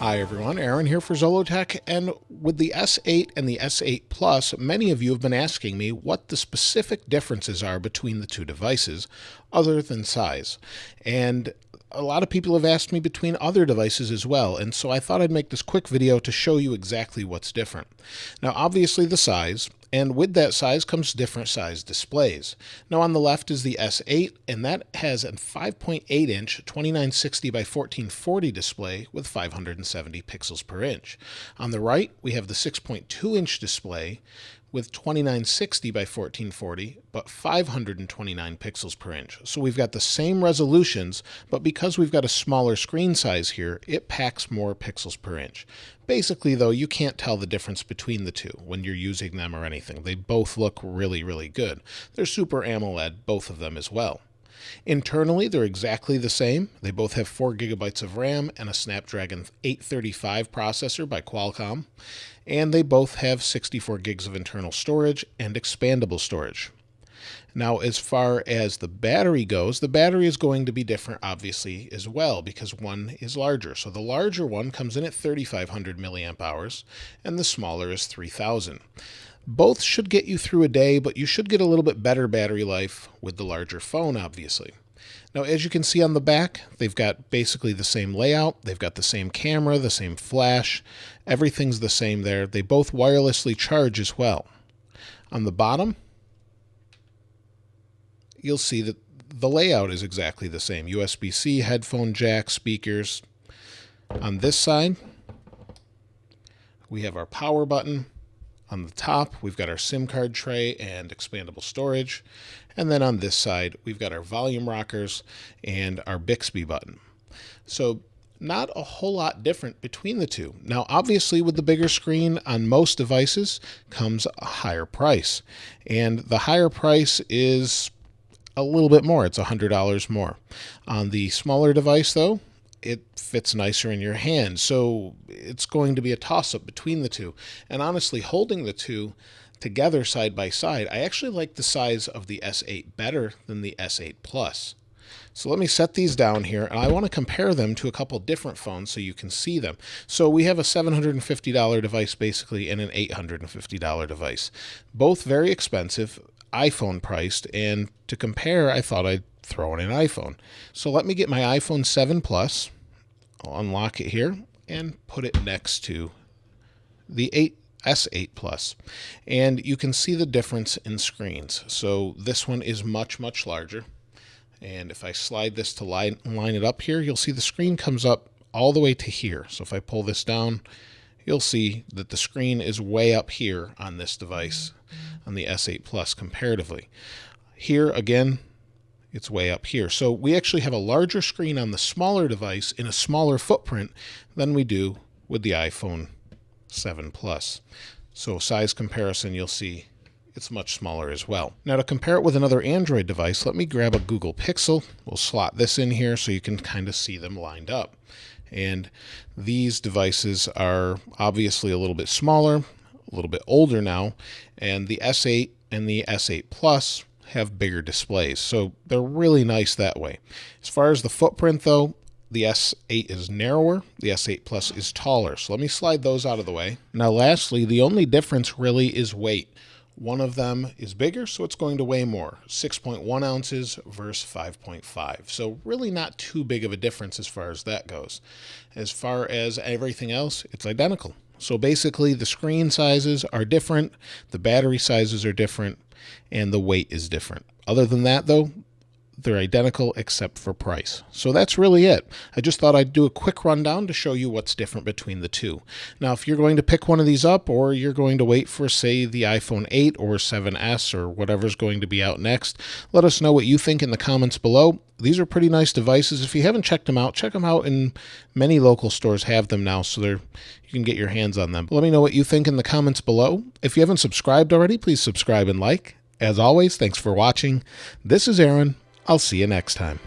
Hi everyone, Aaron here for Zollotech, and with the S8 and the S8 Plus, many of you have been asking me what the specific differences are between the two devices, other than size. And a lot of people have asked me between other devices as well, and so I thought I'd make this quick video to show you exactly what's different. Now obviously the size, and with that size comes different size displays. Now on the left is the S8, and that has a 5.8 inch 2960 by 1440 display with 570 pixels per inch. On the right, we have the 6.2 inch display with 2960 by 1440, but 529 pixels per inch. So we've got the same resolutions, but because we've got a smaller screen size here, it packs more pixels per inch. Basically, though, you can't tell the difference between the two when you're using them or anything. They both look really, really good. They're Super AMOLED, both of them as well. Internally, they're exactly the same. They both have 4 gigabytes of RAM and a Snapdragon 835 processor by Qualcomm, and they both have 64 gigs of internal storage and expandable storage. Now, as far as the battery goes, the battery is going to be different, obviously, as well, because one is larger. So the larger one comes in at 3,500 milliamp hours, and the smaller is 3,000. Both should get you through a day, but you should get a little bit better battery life with the larger phone, obviously. Now, as you can see on the back, they've got basically the same layout. They've got the same camera, the same flash. Everything's the same there. They both wirelessly charge as well. On the bottom, you'll see that the layout is exactly the same. USB-C, headphone jack, speakers. On this side, we have our power button. On the top, we've got our SIM card tray and expandable storage. And then on this side, we've got our volume rockers and our Bixby button. So not a whole lot different between the two. Now, obviously, with the bigger screen on most devices comes a higher price. And the higher price is a little bit more. It's $100 more. On the smaller device, though, it fits nicer in your hand. So it's going to be a toss-up between the two. And honestly, holding the two together side by side, I actually like the size of the S8 better than the S8 Plus. So let me set these down here, and I want to compare them to a couple different phones so you can see them. So we have a $750 device basically and an $850 device. Both very expensive, iPhone priced, and to compare, I thought I'd throw in an iPhone. So let me get my iPhone 7 Plus. I'll unlock it here and put it next to the S8 Plus. And you can see the difference in screens. So this one is much, much larger. And if I slide this to line it up here, you'll see the screen comes up all the way to here. So if I pull this down, you'll see that the screen is way up here on this device, on the S8 Plus comparatively. Here, again, it's way up here. So we actually have a larger screen on the smaller device in a smaller footprint than we do with the iPhone 7 Plus. So size comparison, you'll see it's much smaller as well. Now to compare it with another Android device, let me grab a Google Pixel. We'll slot this in here so you can kind of see them lined up. And these devices are obviously a little bit smaller, a little bit older now, and the S8 and the S8 Plus have bigger displays. So they're really nice that way. As far as the footprint though, the S8 is narrower, the S8 Plus is taller. So let me slide those out of the way. Now lastly, the only difference really is weight. One of them is bigger, so it's going to weigh more, 6.1 ounces versus 5.5. So really not too big of a difference as far as that goes. As far as everything else, it's identical. So basically the screen sizes are different, the battery sizes are different, and the weight is different. Other than that, though, they're identical except for price. So that's really it. I just thought I'd do a quick rundown to show you what's different between the two. Now, if you're going to pick one of these up, or you're going to wait for, say, the iPhone 8 or 7S or whatever's going to be out next, let us know what you think in the comments below. These are pretty nice devices. If you haven't checked them out, check them out. And many local stores have them now, so you can get your hands on them. Let me know what you think in the comments below. If you haven't subscribed already, please subscribe and like. As always, thanks for watching. This is Aaron. I'll see you next time.